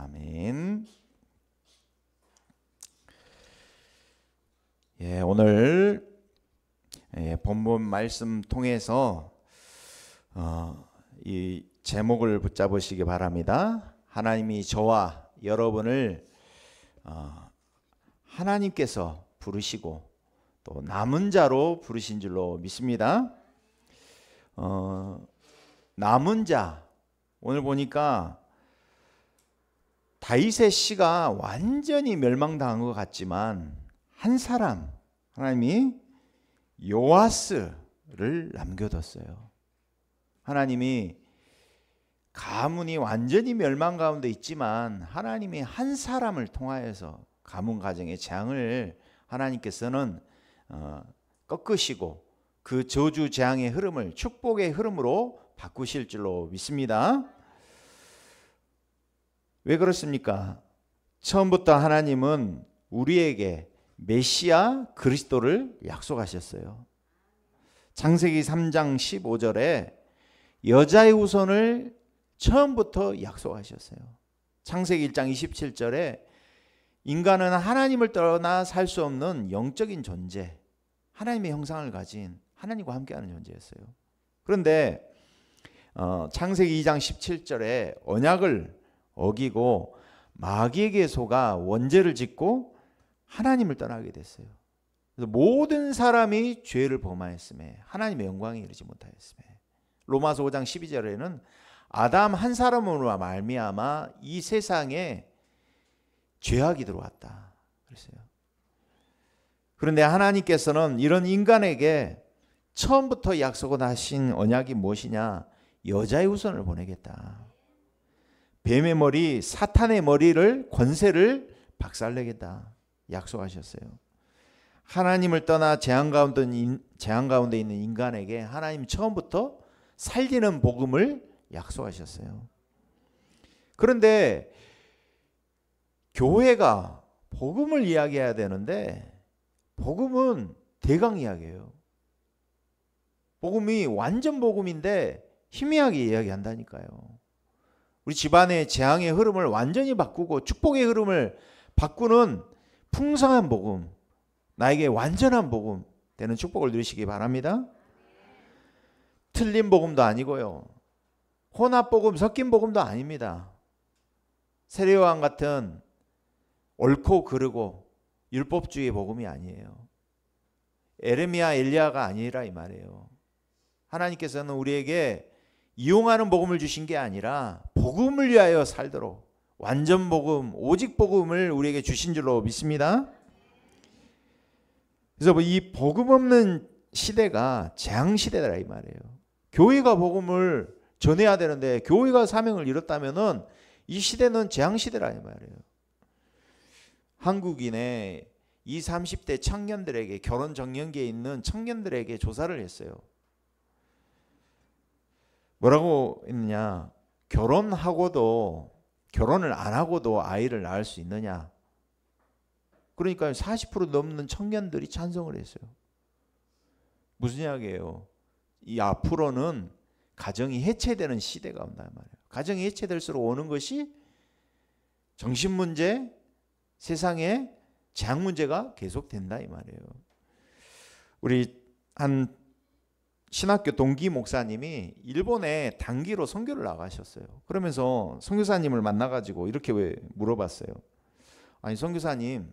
아멘. 오늘 본문 말씀 통해서 이 제목을 붙잡으시기 바랍니다. 하나님이 저와 여러분을 하나님께서 부르시고 또 남은 자로 부르신 줄로 믿습니다. 남은 자, 오늘 보니까 다윗의 씨가 완전히 멸망당한 것 같지만 한 사람, 하나님이 요아스를 남겨뒀어요. 하나님이 가문이 완전히 멸망 가운데 있지만 하나님이 한 사람을 통하여서 가문 가정의 재앙을 하나님께서는 꺾으시고 그 저주 재앙의 흐름을 축복의 흐름으로 바꾸실 줄로 믿습니다. 왜 그렇습니까? 처음부터 하나님은 우리에게 메시아 그리스도를 약속하셨어요. 창세기 3장 15절에 여자의 후손을 처음부터 약속하셨어요. 창세기 1장 27절에 인간은 하나님을 떠나 살 수 없는 영적인 존재, 하나님의 형상을 가진 하나님과 함께하는 존재였어요. 그런데 창세기 2장 17절에 언약을 어기고 마귀에게 속아 원죄를 짓고 하나님을 떠나게 됐어요. 그래서 모든 사람이 죄를 범하였음에 하나님의 영광에 이르지 못하였음에 로마서 5장 12절에는 아담 한 사람으로 말미암아 이 세상에 죄악이 들어왔다 그랬어요. 그런데 하나님께서는 이런 인간에게 처음부터 약속을 하신 언약이 무엇이냐? 여자의 후손을 보내겠다. 뱀의 머리, 사탄의 머리를, 권세를 박살내겠다 약속하셨어요. 하나님을 떠나 재앙 가운데 있는 인간에게 하나님 처음부터 살리는 복음을 약속하셨어요. 그런데 교회가 복음을 이야기해야 되는데 복음은 대강 이야기예요. 복음이 완전 복음인데 희미하게 이야기한다니까요. 우리 집안의 재앙의 흐름을 완전히 바꾸고 축복의 흐름을 바꾸는 풍성한 복음, 나에게 완전한 복음 되는 축복을 누리시기 바랍니다. 틀린 복음도 아니고요, 혼합 복음, 섞인 복음도 아닙니다. 세례요한 같은 옳고 그르고 율법주의 복음이 아니에요. 에레미야, 엘리야가 아니라 이 말이에요. 하나님께서는 우리에게 이용하는 복음을 주신 게 아니라 복음을 위하여 살도록 완전 복음, 오직 복음을 우리에게 주신 줄로 믿습니다. 그래서 이 복음 없는 시대가 재앙 시대다 이 말이에요. 교회가 복음을 전해야 되는데 교회가 사명을 이뤘다면은 이 시대는 재앙 시대라 이 말이에요. 한국인의 20, 30대 청년들에게, 결혼 정년기에 있는 청년들에게 조사를 했어요. 뭐라고 했느냐? 결혼하고도 결혼을 안 하고도 아이를 낳을 수 있느냐? 그러니까 40% 넘는 청년들이 찬성을 했어요. 무슨 이야기예요? 이 앞으로는 가정이 해체되는 시대가 온단 말이에요. 가정이 해체될수록 오는 것이 정신 문제, 세상에 재앙 문제가 계속된다 이 말이에요. 우리 한 신학교 동기 목사님이 일본에 단기로 선교를 나가셨어요. 그러면서 선교사님을 만나가지고 이렇게 물어봤어요. 아니 선교사님,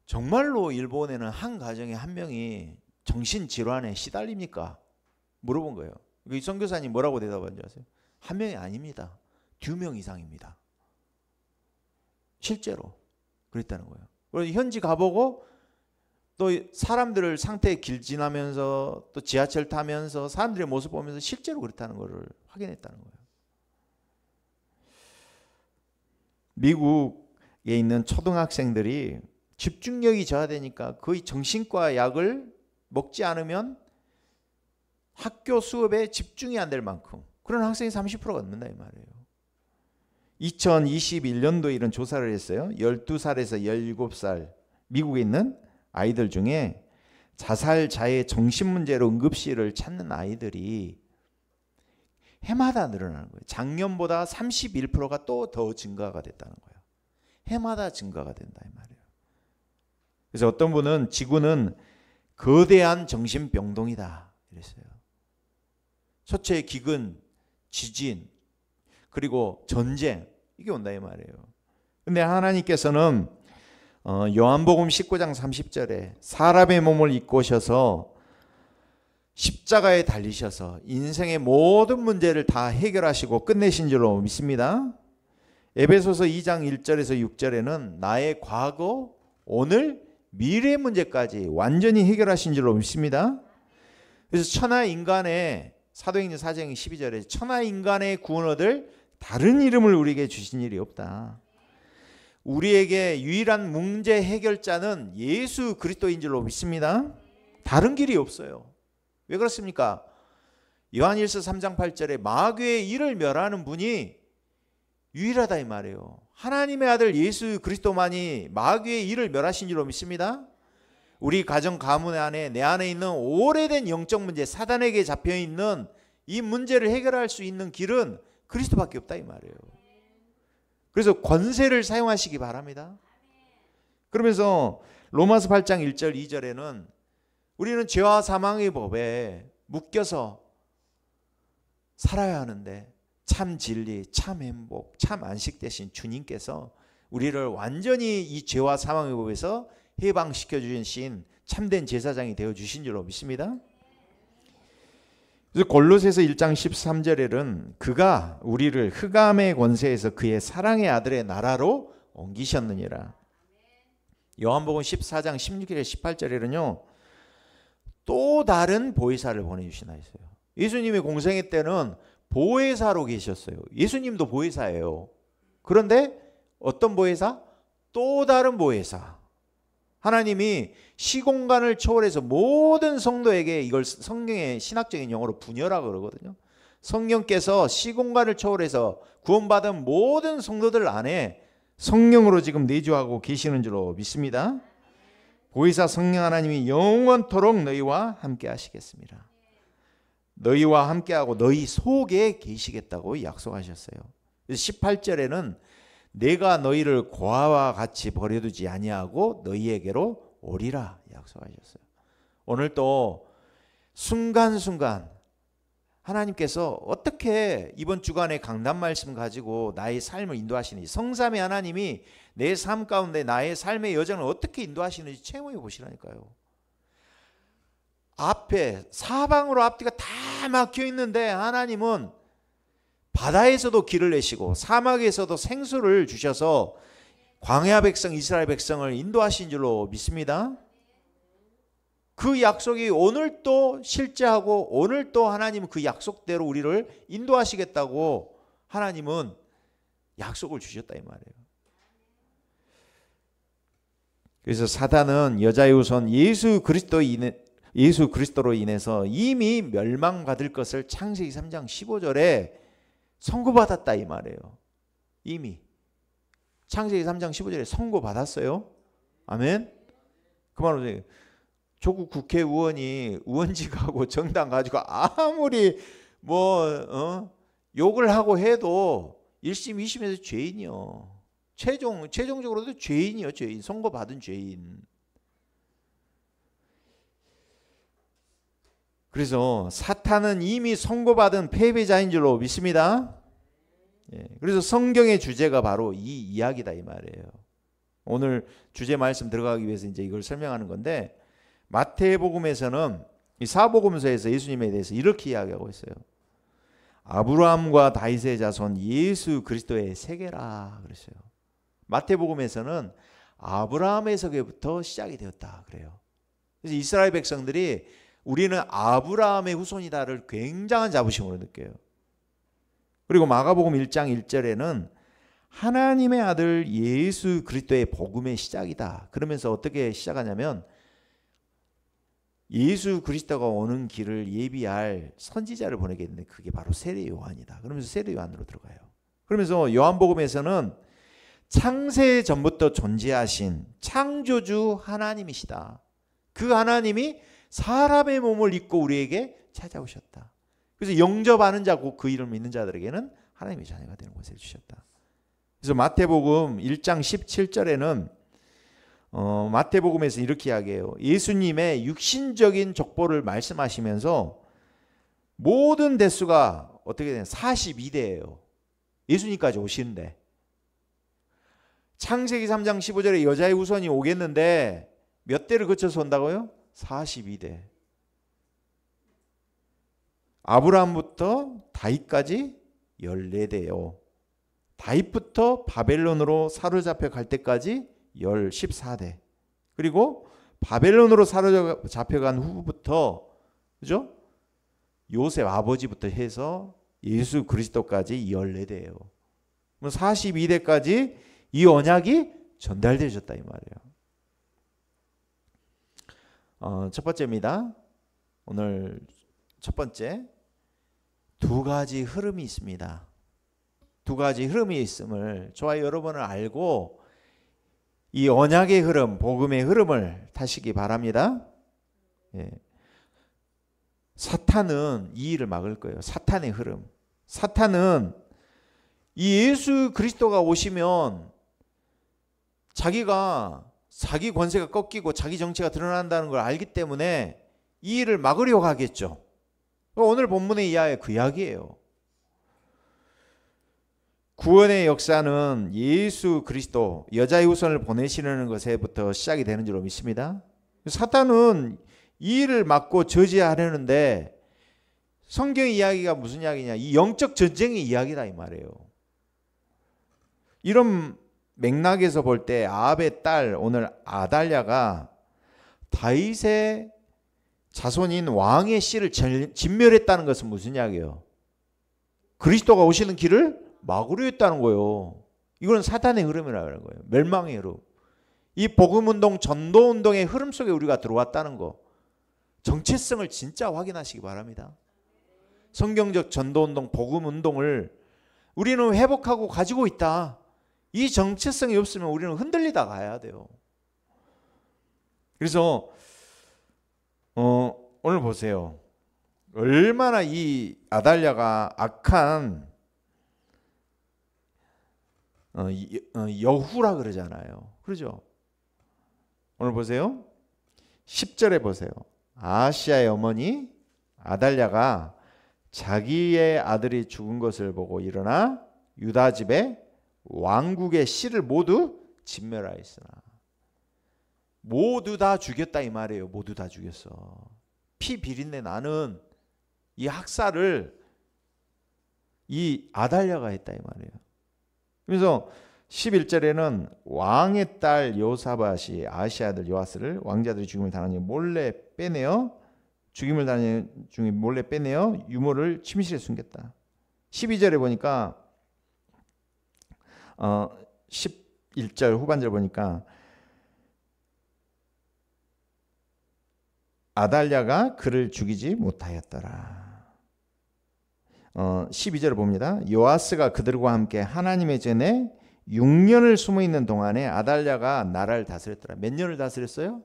정말로 일본에는 한 가정에 한 명이 정신질환에 시달립니까? 물어본 거예요. 이 선교사님 뭐라고 대답한지 아세요? 한 명이 아닙니다. 2명 이상입니다. 실제로 그랬다는 거예요. 그래서 현지 가보고 또 사람들을 상태 길 지나면서 또 지하철 타면서 사람들의 모습 보면서 실제로 그렇다는 것을 확인했다는 거예요. 미국에 있는 초등학생들이 집중력이 저하되니까 거의 정신과 약을 먹지 않으면 학교 수업에 집중이 안 될 만큼 그런 학생이 30%가 넘는다 이 말이에요. 2021년도에 이런 조사를 했어요. 12살에서 17살 미국에 있는 아이들 중에 자살, 자해, 정신 문제로 응급실을 찾는 아이들이 해마다 늘어나는 거예요. 작년보다 31%가 또 더 증가가 됐다는 거예요. 해마다 증가가 된다 이 말이에요. 그래서 어떤 분은 지구는 거대한 정신병동이다 이랬어요. 첫째 기근, 지진, 그리고 전쟁 이게 온다 이 말이에요. 근데 하나님께서는 요한복음 19장 30절에 사람의 몸을 입고 오셔서 십자가에 달리셔서 인생의 모든 문제를 다 해결하시고 끝내신 줄로 믿습니다. 에베소서 2장 1절에서 6절에는 나의 과거, 오늘, 미래 문제까지 완전히 해결하신 줄로 믿습니다. 그래서 천하 인간의 사도행전 4장 12절에 천하 인간의 구원 얻을 다른 이름을 우리에게 주신 일이 없다. 우리에게 유일한 문제 해결자는 예수 그리스도인 줄로 믿습니다. 다른 길이 없어요. 왜 그렇습니까? 요한일서 3장 8절에 마귀의 일을 멸하는 분이 유일하다 이 말이에요. 하나님의 아들 예수 그리스도만이 마귀의 일을 멸하신 줄로 믿습니다. 우리 가정 가문 안에 내 안에 있는 오래된 영적 문제, 사단에게 잡혀있는 이 문제를 해결할 수 있는 길은 그리스도밖에 없다 이 말이에요. 그래서 권세를 사용하시기 바랍니다. 그러면서 로마서 8장 1절 2절에는 우리는 죄와 사망의 법에 묶여서 살아야 하는데 참 진리, 참 행복, 참 안식 되신 주님께서 우리를 완전히 이 죄와 사망의 법에서 해방시켜 주신 참된 제사장이 되어 주신 줄로 믿습니다. 그래서 골로새서 1장 13절에는 그가 우리를 흑암의 권세에서 그의 사랑의 아들의 나라로 옮기셨느니라. 요한복음 14장 16절 18절에는요. 또 다른 보혜사를 보내주시나 했어요. 예수님이 공생애 때는 보혜사로 계셨어요. 예수님도 보혜사예요. 그런데 어떤 보혜사? 또 다른 보혜사. 하나님이 시공간을 초월해서 모든 성도에게 이걸 성경의 신학적인 용어로 분여라고 그러거든요. 성령께서 시공간을 초월해서 구원받은 모든 성도들 안에 성령으로 지금 내주하고 계시는 줄로 믿습니다. 보혜사 성령 하나님이 영원토록 너희와 함께 하시겠습니다. 너희와 함께하고 너희 속에 계시겠다고 약속하셨어요. 18절에는 내가 너희를 고아와 같이 버려두지 아니하고 너희에게로 오리라 약속하셨어요. 오늘 또 순간순간 하나님께서 어떻게 이번 주간에 강단 말씀 가지고 나의 삶을 인도하시는지, 성삼위 하나님이 내 삶 가운데 나의 삶의 여정을 어떻게 인도하시는지 체험해 보시라니까요. 앞에 사방으로 앞뒤가 다 막혀 있는데 하나님은 바다에서도 길을 내시고 사막에서도 생수를 주셔서 광야 백성 이스라엘 백성을 인도하신 줄로 믿습니다. 그 약속이 오늘 또 실제하고 오늘 또 하나님은 그 약속대로 우리를 인도하시겠다고 하나님은 약속을 주셨다 이 말이에요. 그래서 사단은 여자의 후손 예수 그리스도로 인해서 이미 멸망받을 것을 창세기 3장 15절에 선고받았다 이 말이에요. 이미 창세기 3장 15절에 선고받았어요. 아멘. 그 말은 조국 국회의원이 의원직하고 정당 가지고 아무리 욕을 하고 해도 1심 2심에서 죄인이요. 최종적으로도 죄인이요. 죄인. 선고받은 죄인. 그래서 사탄은 이미 선고받은 패배자인 줄로 믿습니다. 그래서 성경의 주제가 바로 이 이야기다 이 말이에요. 오늘 주제 말씀 들어가기 위해서 이제 이걸 설명하는 건데, 마태복음에서는 이 사복음서에서 예수님에 대해서 이렇게 이야기하고 있어요. 아브라함과 다윗의 자손 예수 그리스도의 세계라 그랬어요. 마태복음에서는 아브라함에서부터 시작이 되었다 그래요. 그래서 이스라엘 백성들이 우리는 아브라함의 후손이다를 굉장한 자부심으로 느껴요. 그리고 마가복음 1장 1절에는 하나님의 아들 예수 그리스도의 복음의 시작이다. 그러면서 어떻게 시작하냐면 예수 그리스도가 오는 길을 예비할 선지자를 보내겠는데 그게 바로 세례 요한이다. 그러면서 세례 요한으로 들어가요. 그러면서 요한복음에서는 창세 전부터 존재하신 창조주 하나님이시다. 그 하나님이 사람의 몸을 입고 우리에게 찾아오셨다. 그래서 영접하는 자, 곧 그 이름을 믿는 자들에게는 하나님의 자녀가 되는 것을 주셨다. 그래서 마태복음 1장 17절에는 마태복음에서 이렇게 이야기해요. 예수님의 육신적인 족보를 말씀하시면서 모든 대수가 어떻게 되냐? 42대예요. 예수님까지 오시는데. 창세기 3장 15절에 여자의 후손이 오겠는데 몇 대를 거쳐서 온다고요? 42대. 아브라함부터 다윗까지 14대요. 다윗부터 바벨론으로 사로잡혀 갈 때까지 14대. 그리고 바벨론으로 사로잡혀간 후부터, 그죠? 요셉 아버지부터 해서 예수 그리스도까지 14대예요. 42대까지 이 언약이 전달되어졌다 이 말이에요. 첫 번째입니다. 오늘 첫 번째, 두 가지 흐름이 있습니다. 두 가지 흐름이 있음을 저와 여러분을 알고 이 언약의 흐름, 복음의 흐름을 타시기 바랍니다. 예. 사탄은 이 일을 막을 거예요. 사탄의 흐름. 사탄은 이 예수 그리스도가 오시면 자기가 자기 권세가 꺾이고 자기 정체가 드러난다는 걸 알기 때문에 이 일을 막으려고 하겠죠. 오늘 본문의 이야기 그 이야기예요. 구원의 역사는 예수 그리스도 여자의 후손을 보내시려는 것에부터 시작이 되는 줄로 믿습니다. 사탄은 이 일을 막고 저지하려는데 성경의 이야기가 무슨 이야기냐? 이 영적 전쟁의 이야기다 이 말이에요. 이런 맥락에서 볼 때 아합의 딸 오늘 아달랴가 다윗의 자손인 왕의 씨를 진멸했다는 것은 무슨 이야기예요? 그리스도가 오시는 길을 막으려 했다는 거예요. 이건 사탄의 흐름이라는 거예요. 멸망의 흐름. 이 복음운동, 전도운동의 흐름 속에 우리가 들어왔다는 거. 정체성을 진짜 확인하시기 바랍니다. 성경적 전도운동, 복음운동을 우리는 회복하고 가지고 있다. 이 정체성이 없으면 우리는 흔들리다 가야 돼요. 그래서 오늘 보세요. 얼마나 이 아달랴가 악한 여후라 그러잖아요. 그러죠? 오늘 보세요. 10절에 보세요. 아하시아의 어머니 아달랴가 자기의 아들이 죽은 것을 보고 일어나 유다 집에 왕국의 씨를 모두 진멸하였으나. 모두 다 죽였다 이 말이에요. 모두 다 죽였어. 피 비린내 나는 이 학살을 이 아달랴가 했다 이 말이에요. 그래서 11절에는 왕의 딸 요사밧이 아하시아 아들 요아스를 왕자들이 죽임을 당하니 몰래 빼내어 죽임을 당하니 중에 몰래 빼내어 유모를 침실에 숨겼다. 12절에 보니까 11절 후반절 보니까 아달랴가 그를 죽이지 못하였더라. 12절을 봅니다. 요아스가 그들과 함께 하나님의 전에 6년을 숨어있는 동안에 아달랴가 나라를 다스렸더라. 몇 년을 다스렸어요?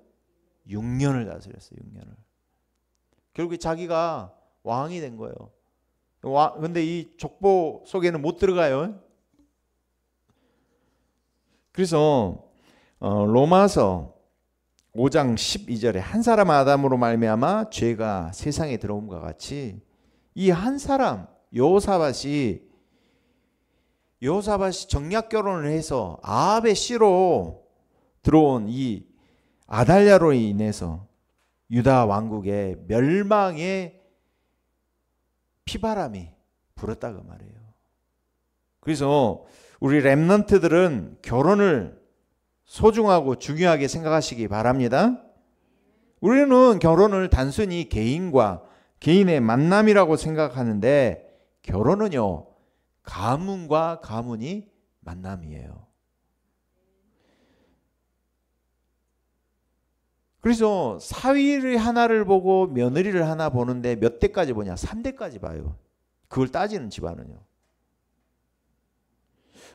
6년을 다스렸어요. 6년을. 결국에 자기가 왕이 된 거예요. 근데 이 족보 속에는 못 들어가요. 그래서 로마서 5장 12절에 한 사람 아담으로 말미암아 죄가 세상에 들어옴과 같이 이 한 사람 여호사밧이 정략 결혼을 해서 아합의 씨로 들어온 이 아달랴로 인해서 유다 왕국의 멸망의 피바람이 불었다고 말해요. 그래서 우리 렘넌트들은 결혼을 소중하고 중요하게 생각하시기 바랍니다. 우리는 결혼을 단순히 개인의 만남이라고 생각하는데 결혼은요, 가문과 가문이 만남이에요. 그래서 사위를 하나를 보고 며느리를 하나 보는데 몇 대까지 보냐? 3대까지 봐요. 그걸 따지는 집안은요.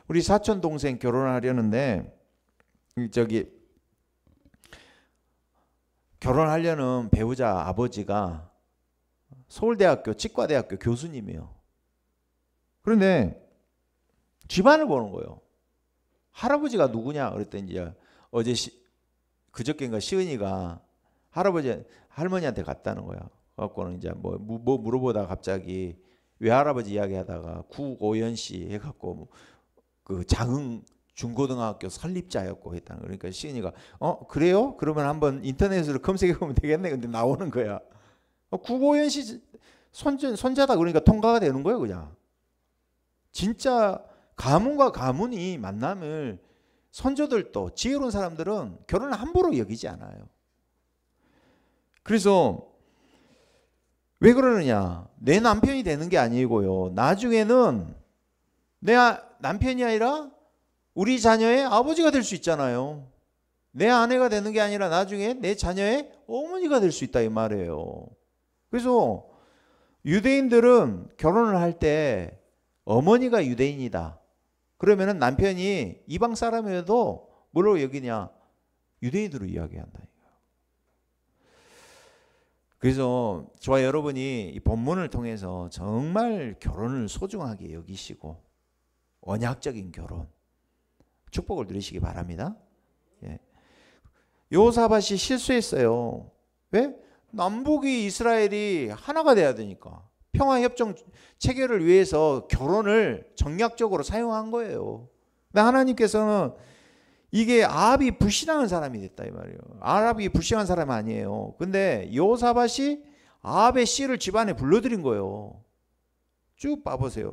우리 사촌 동생 결혼하려는데 결혼하려는 배우자 아버지가 서울대학교 치과대학교 교수님이에요. 그런데 집안을 보는 거예요. 할아버지가 누구냐 그랬더니 이제 어제 그저께인가 시은이가 할머니한테 갔다는 거야. 갖고는 이제 뭐 물어보다가 갑자기 외할아버지 이야기하다가 구오연 씨 해갖고 그 장흥 중고등학교 설립자였고 했다는 거야. 그러니까 시은이가 그래요? 그러면 한번 인터넷으로 검색해 보면 되겠네. 근데 나오는 거야. 구오연 씨 손자다 그러니까 통과가 되는 거예요, 그냥. 진짜 가문과 가문이 만남을 선조들도 지혜로운 사람들은 결혼을 함부로 여기지 않아요. 그래서 왜 그러느냐? 내 남편이 되는 게 아니고요. 나중에는 내 남편이 아니라 우리 자녀의 아버지가 될 수 있잖아요. 내 아내가 되는 게 아니라 나중에 내 자녀의 어머니가 될 수 있다 이 말이에요. 그래서 유대인들은 결혼을 할 때 어머니가 유대인이다. 그러면은 남편이 이방 사람이어도 뭐라고 여기냐? 유대인으로 이야기한다. 그래서 저와 여러분이 이 본문을 통해서 정말 결혼을 소중하게 여기시고 언약적인 결혼 축복을 누리시기 바랍니다. 예. 여호사밧이 실수했어요. 왜? 남북이 이스라엘이 하나가 돼야 되니까. 평화협정 체결을 위해서 결혼을 정략적으로 사용한 거예요. 근데 하나님께서는 이게 아합이 불신하는 사람이 됐다 이 말이에요. 아합이 불신한 사람 아니에요. 근데 여호사밧이 아합의 씨를 집안에 불러들인 거예요. 쭉 봐보세요.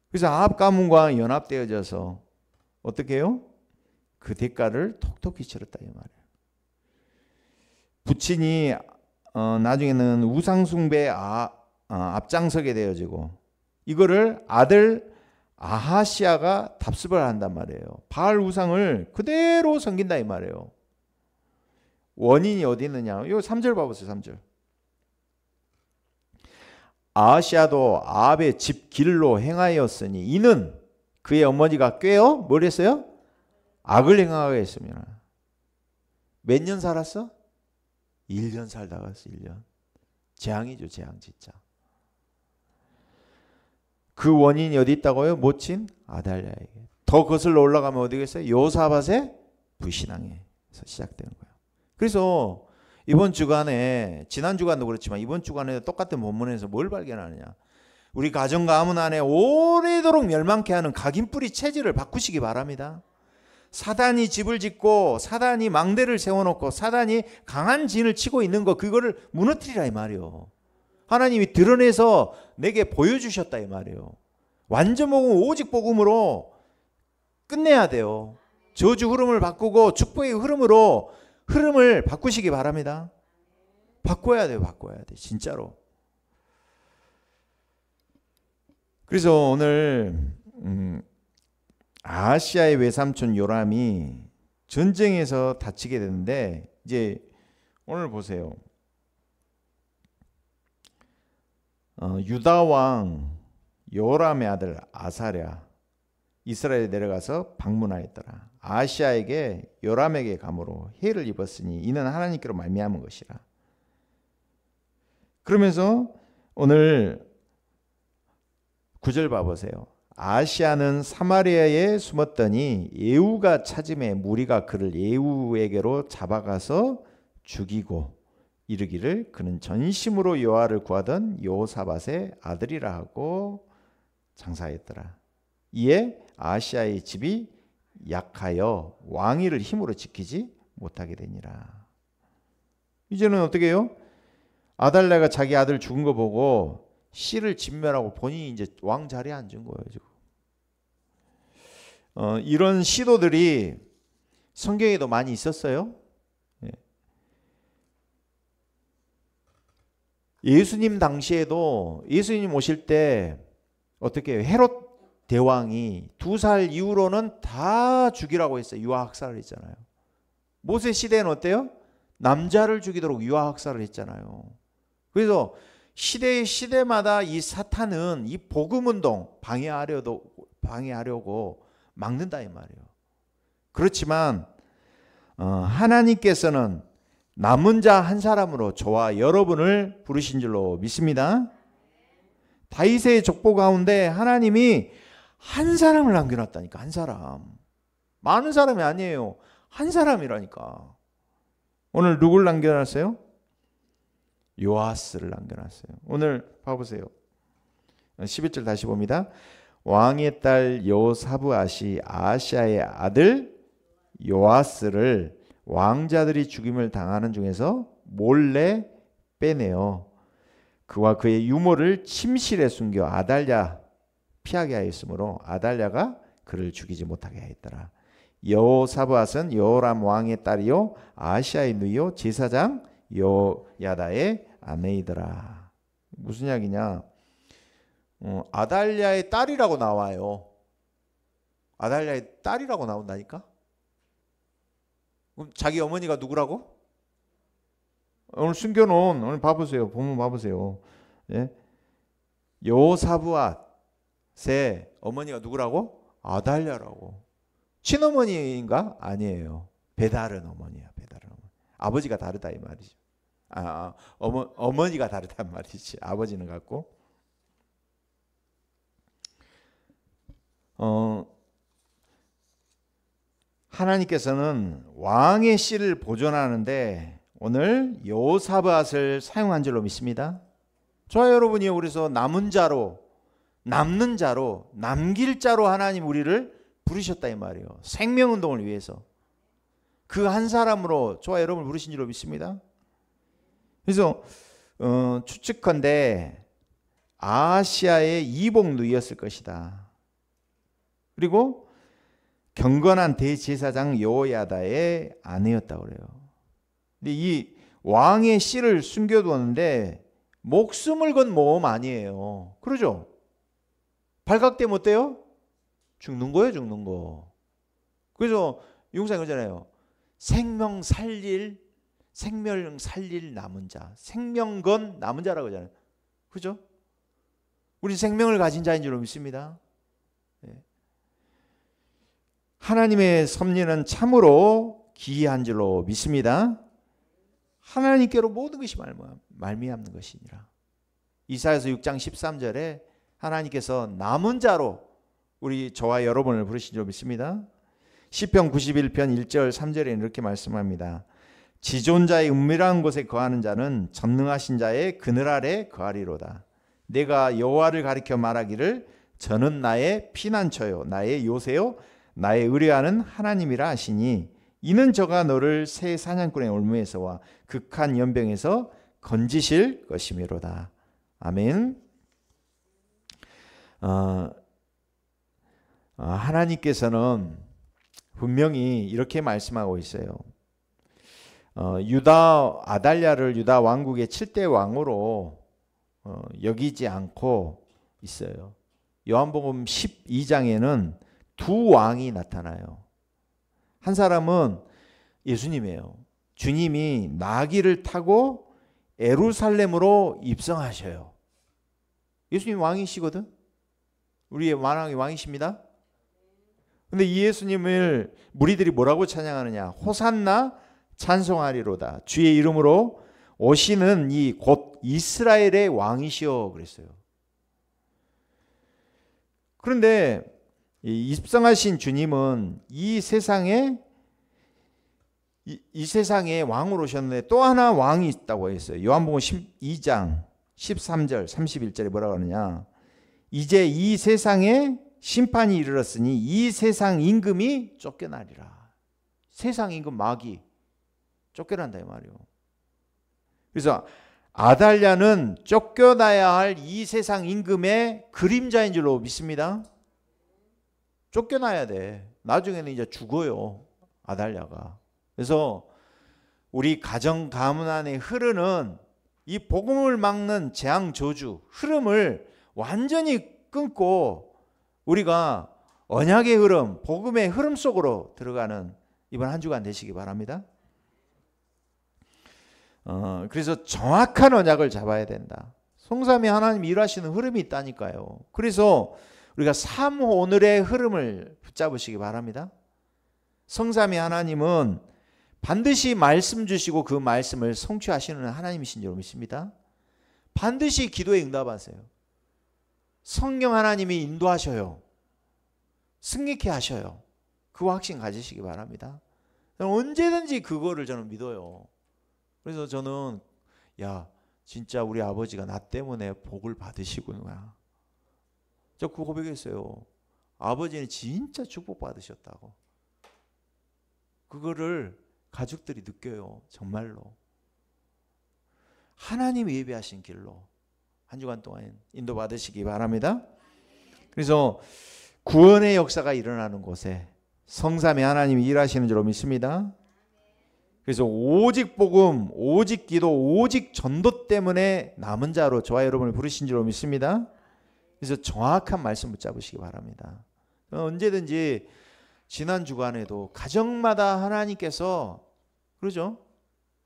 그래서 아합 가문과 연합되어져서 어떻게 해요? 그 대가를 톡톡히 치렀다 이 말이에요. 부친이 나중에는 우상숭배 앞장서게 되어지고 이거를 아들 아하시아가 답습을 한단 말이에요. 바알 우상을 그대로 섬긴다 이 말이에요. 원인이 어디 있느냐? 이거 3절 봐보세요. 3절. 아하시아도 아합의 집 길로 행하였으니 이는 그의 어머니가 꾀어 뭘 했어요? 악을 행하게 했습니다. 몇 년 살았어? 1년 살다 갔어. 1년. 재앙이죠. 재앙 진짜. 그 원인이 어디 있다고요? 모친 아달랴에게. 더 거슬러 올라가면 어디겠어요? 여호사밧의 불신앙에서 시작되는 거예요. 그래서 이번 주간에 지난 주간도 그렇지만 이번 주간에 똑같은 본문에서 뭘 발견하느냐? 우리 가정 가문 안에 오래도록 멸망케 하는 각인뿌리 체질을 바꾸시기 바랍니다. 사단이 집을 짓고 사단이 망대를 세워놓고 사단이 강한 진을 치고 있는 거 그거를 무너뜨리라 이 말이요. 하나님이 드러내서 내게 보여주셨다 이 말이에요. 완전 복음 오직 복음으로 끝내야 돼요. 저주 흐름을 바꾸고 축복의 흐름을 바꾸시기 바랍니다. 바꿔야 돼요. 바꿔야 돼. 진짜로. 그래서 오늘 아하시아의 외삼촌 요람이 전쟁에서 다치게 되는데 이제 오늘 보세요. 유다 왕 요람의 아들 아사랴 이스라엘에 내려가서 방문하였더라. 아하시아에게 요람에게 감으로 해를 입었으니 이는 하나님께로 말미암은 것이라. 그러면서 오늘 9절 봐보세요. 아하시아는 사마리아에 숨었더니 예후가 찾음에 무리가 그를 예후에게로 잡아가서 죽이고 이르기를 그는 전심으로 여호와를 구하던 여호사밧의 아들이라 하고 장사했더라. 이에 아하시아의 집이 약하여 왕위를 힘으로 지키지 못하게 되니라. 이제는 어떻게 해요? 아달랴가 자기 아들 죽은 거 보고 씨를 진멸하고 본인이 이제 왕 자리에 앉은 거예요. 지금. 이런 시도들이 성경에도 많이 있었어요. 예수님 당시에도 예수님 오실 때 어떻게 해요? 헤롯 대왕이 2살 이후로는 다 죽이라고 했어요. 유아학살을 했잖아요. 모세 시대는 어때요? 남자를 죽이도록 유아학살을 했잖아요. 그래서 시대마다 이 사탄은 이 복음운동 방해하려고 막는다 이 말이에요. 그렇지만 하나님께서는 남은 자 한 사람으로 저와 여러분을 부르신 줄로 믿습니다. 다윗의 족보 가운데 하나님이 한 사람을 남겨놨다니까. 한 사람. 많은 사람이 아니에요. 한 사람이라니까. 오늘 누굴 남겨놨어요? 요아스를 남겨놨어요. 오늘 봐보세요. 11절 다시 봅니다. 왕의 딸 여호사브앗이 아하시아의 아들 요아스를 왕자들이 죽임을 당하는 중에서 몰래 빼내어 그와 그의 유모를 침실에 숨겨 아달랴 피하게 하였으므로 아달랴가 그를 죽이지 못하게 하였더라. 여호사브앗은 여호람 왕의 딸이요 아하시아의 누이요 제사장 여야다의 아내이더라. 무슨 이야기냐? 아달랴의 딸이라고 나와요. 아달랴의 딸이라고 나온다니까? 그럼 자기 어머니가 누구라고? 오늘 숨겨놓은, 오늘 봐보세요. 본문 봐보세요. 예? 여호사브앗의 어머니가 누구라고? 아달랴라고. 친어머니인가? 아니에요. 배다른 어머니야. 배다른 어머니. 아버지가 다르다 이 말이죠. 어머니가 다르단 말이지. 아버지는 같고. 하나님께서는 왕의 씨를 보존하는데 오늘 여호사밧을 사용한 줄로 믿습니다. 저와 여러분이 그래서 남은 자로, 남는 자로, 남길 자로 하나님 우리를 부르셨다 이 말이에요. 생명운동을 위해서 그 한 사람으로 저와 여러분을 부르신 줄로 믿습니다. 그래서 추측컨대 아시아의 이복 누이였을 것이다. 그리고 경건한 대제사장 여호야다의 아내였다고 그래요. 근데 이 왕의 씨를 숨겨두었는데 목숨을 건 모험 아니에요. 그러죠? 발각되면 어때요? 죽는 거예요, 죽는 거. 그래서 용사님 그러잖아요. 생명 살릴 남은 자, 생명 건 남은 자라고 하잖아요. 그죠? 우리 생명을 가진 자인 줄로 믿습니다. 하나님의 섭리는 참으로 기이한 줄로 믿습니다. 하나님께로 모든 것이 말미암는 것이니라. 이사야서 6장 13절에 하나님께서 남은 자로 우리 저와 여러분을 부르신 줄 믿습니다. 시편 91편 1절 3절에 이렇게 말씀합니다. 지존자의 은밀한 곳에 거하는 자는 전능하신 자의 그늘 아래 거하리로다. 내가 여호와를 가리켜 말하기를 저는 나의 피난처요 나의 요새요 나의 의뢰하는 하나님이라 하시니 이는 저가 너를 새 사냥꾼의 올무에서와 극한 연병에서 건지실 것이미로다. 아멘. 하나님께서는 분명히 이렇게 말씀하고 있어요. 유다 아달랴를 유다 왕국의 7대 왕으로 여기지 않고 있어요. 요한복음 12장에는 두 왕이 나타나요. 한 사람은 예수님이에요. 주님이 나귀를 타고 예루살렘으로 입성하셔요. 예수님 왕이시거든. 우리의 왕이십니다. 근데 이 예수님을 무리들이 뭐라고 찬양하느냐? 호산나 찬송하리로다. 주의 이름으로 오시는 이 곧 이스라엘의 왕이시여 그랬어요. 그런데 입성하신 주님은 이 세상에 왕으로 오셨는데 또 하나 왕이 있다고 했어요. 요한복음 12장 13절 31절에 뭐라고 하느냐? 이제 이 세상에 심판이 이르렀으니 이 세상 임금이 쫓겨나리라. 세상 임금 마귀 쫓겨난다 이 말이에요. 그래서 아달랴는 쫓겨나야 할 이 세상 임금의 그림자인 줄로 믿습니다. 쫓겨나야 돼. 나중에는 이제 죽어요. 아달랴가. 그래서 우리 가정 가문 안에 흐르는 이 복음을 막는 재앙 저주 흐름을 완전히 끊고 우리가 언약의 흐름, 복음의 흐름 속으로 들어가는 이번 한 주간 되시기 바랍니다. 그래서 정확한 언약을 잡아야 된다. 성삼위 하나님 일하시는 흐름이 있다니까요. 그래서 우리가 오늘의 흐름을 붙잡으시기 바랍니다. 성삼위 하나님은 반드시 말씀 주시고 그 말씀을 성취하시는 하나님이신 줄 믿습니다. 반드시 기도에 응답하세요. 성령 하나님이 인도하셔요. 승리케 하셔요. 그 확신 가지시기 바랍니다. 언제든지 그거를 저는 믿어요. 그래서 저는 진짜 우리 아버지가 나 때문에 복을 받으시구나. 저 그 고백했어요. 아버지는 진짜 축복 받으셨다고. 그거를 가족들이 느껴요. 정말로. 하나님이 예비하신 길로 한 주간 동안 인도받으시기 바랍니다. 그래서 구원의 역사가 일어나는 곳에 성삼위 하나님이 일하시는 줄로 믿습니다. 그래서 오직 복음, 오직 기도, 오직 전도 때문에 남은 자로 저와 여러분을 부르신 줄로 믿습니다. 그래서 정확한 말씀 붙잡으시기 바랍니다. 언제든지 지난 주간에도 가정마다 하나님께서 그러죠?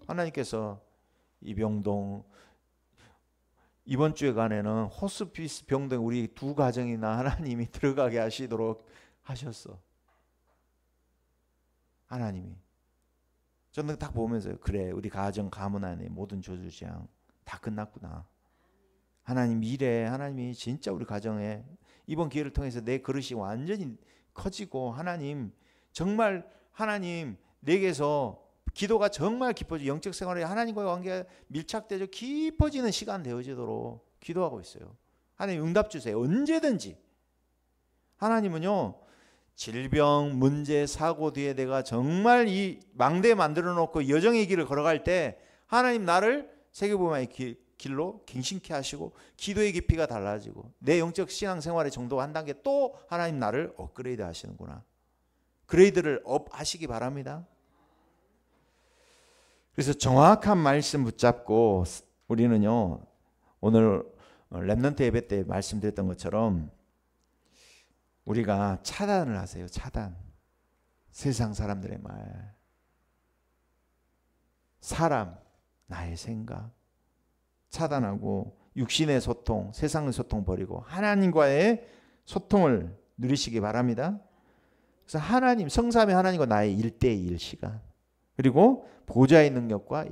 하나님께서 이병동 이번 주간에는 호스피스 병동 우리 두 가정이나 하나님이 들어가게 하시도록 하셨어. 하나님이. 저는 딱 보면서 그래 우리 가정 가문 안에 모든 조주장 다 끝났구나. 하나님 미래 하나님이 진짜 우리 가정에 이번 기회를 통해서 내 그릇이 완전히 커지고 하나님 정말 하나님 내게서 기도가 정말 깊어지고 영적 생활에 하나님과의 관계가 밀착되어 깊어지는 시간 되어지도록 기도하고 있어요. 하나님 응답 주세요. 언제든지. 하나님은요. 질병, 문제, 사고 뒤에 내가 정말 이 망대 만들어 놓고 여정의 길을 걸어갈 때 하나님 나를 세계복음화의 길로 갱신케 하시고 기도의 깊이가 달라지고 내 영적 신앙생활의 정도가 한 단계 또 하나님 나를 업그레이드 하시는구나. 그레이드를 업 하시기 바랍니다. 그래서 정확한 말씀 붙잡고 우리는요. 오늘 렘넌트 예배 때 말씀드렸던 것처럼 우리가 차단을 하세요. 차단. 세상 사람들의 말. 사람, 나의 생각. 차단하고 육신의 소통, 세상의 소통 버리고 하나님과의 소통을 누리시기 바랍니다. 그래서 하나님, 성삼위 하나님과 나의 1대1 시간. 그리고 보좌의 능력과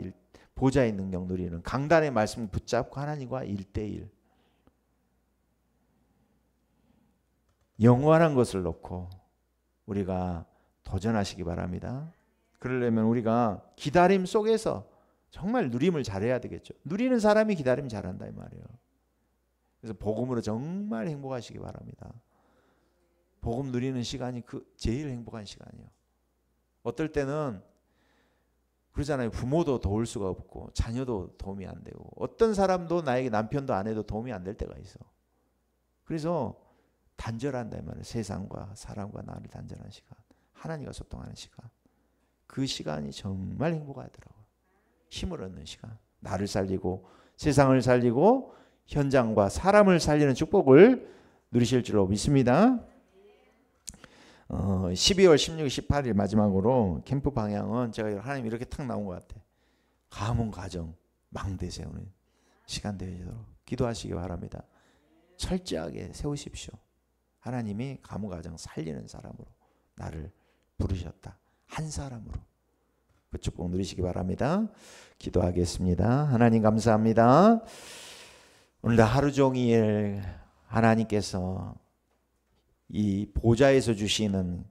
보좌의 능력 누리는 강단의 말씀을 붙잡고 하나님과 1대1. 영원한 것을 놓고 우리가 도전하시기 바랍니다. 그러려면 우리가 기다림 속에서 정말 누림을 잘해야 되겠죠. 누리는 사람이 기다림 잘한다 이 말이에요. 그래서 복음으로 정말 행복하시기 바랍니다. 복음 누리는 시간이 제일 행복한 시간이에요. 어떨 때는 그러잖아요. 부모도 도울 수가 없고 자녀도 도움이 안 되고 어떤 사람도 나에게 남편도 아내도 도움이 안 될 때가 있어. 그래서 단절한다 이 말이에요. 세상과 사람과 나를 단절하는 시간. 하나님과 소통하는 시간. 그 시간이 정말 행복하더라고요. 힘을 얻는 시간. 나를 살리고 세상을 살리고 현장과 사람을 살리는 축복을 누리실 줄로 믿습니다. 12월 16일 18일 마지막으로 캠프 방향은 제가 하나님 이렇게 탁 나온 것 같아. 가문 가정 망대 세우는 시간 되도록 기도하시기 바랍니다. 철저하게 세우십시오. 하나님이 가문 가정 살리는 사람으로 나를 부르셨다. 한 사람으로 그 축복 누리시기 바랍니다. 기도하겠습니다. 하나님 감사합니다. 오늘도 하루 종일 하나님께서 이 보좌에서 주시는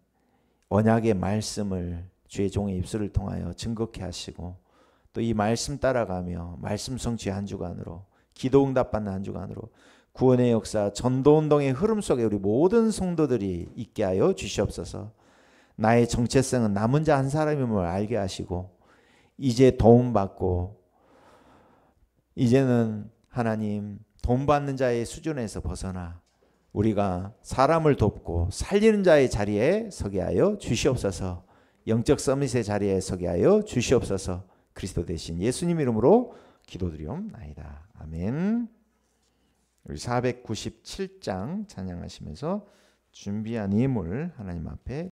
언약의 말씀을 주의 종의 입술을 통하여 증거케 하시고 또 이 말씀 따라가며 말씀 성취 한 주간으로 기도 응답받는 한 주간으로 구원의 역사 전도운동의 흐름 속에 우리 모든 성도들이 있게 하여 주시옵소서. 나의 정체성은 남은 자 한 사람임을 알게 하시고 이제 도움받고 이제는 하나님 도움받는 자의 수준에서 벗어나 우리가 사람을 돕고 살리는 자의 자리에 서게 하여 주시옵소서. 영적 서밋의 자리에 서게 하여 주시옵소서. 그리스도 대신 예수님 이름으로 기도드리옵나이다. 아멘. 우리 497장 찬양하시면서 준비한 예물 하나님 앞에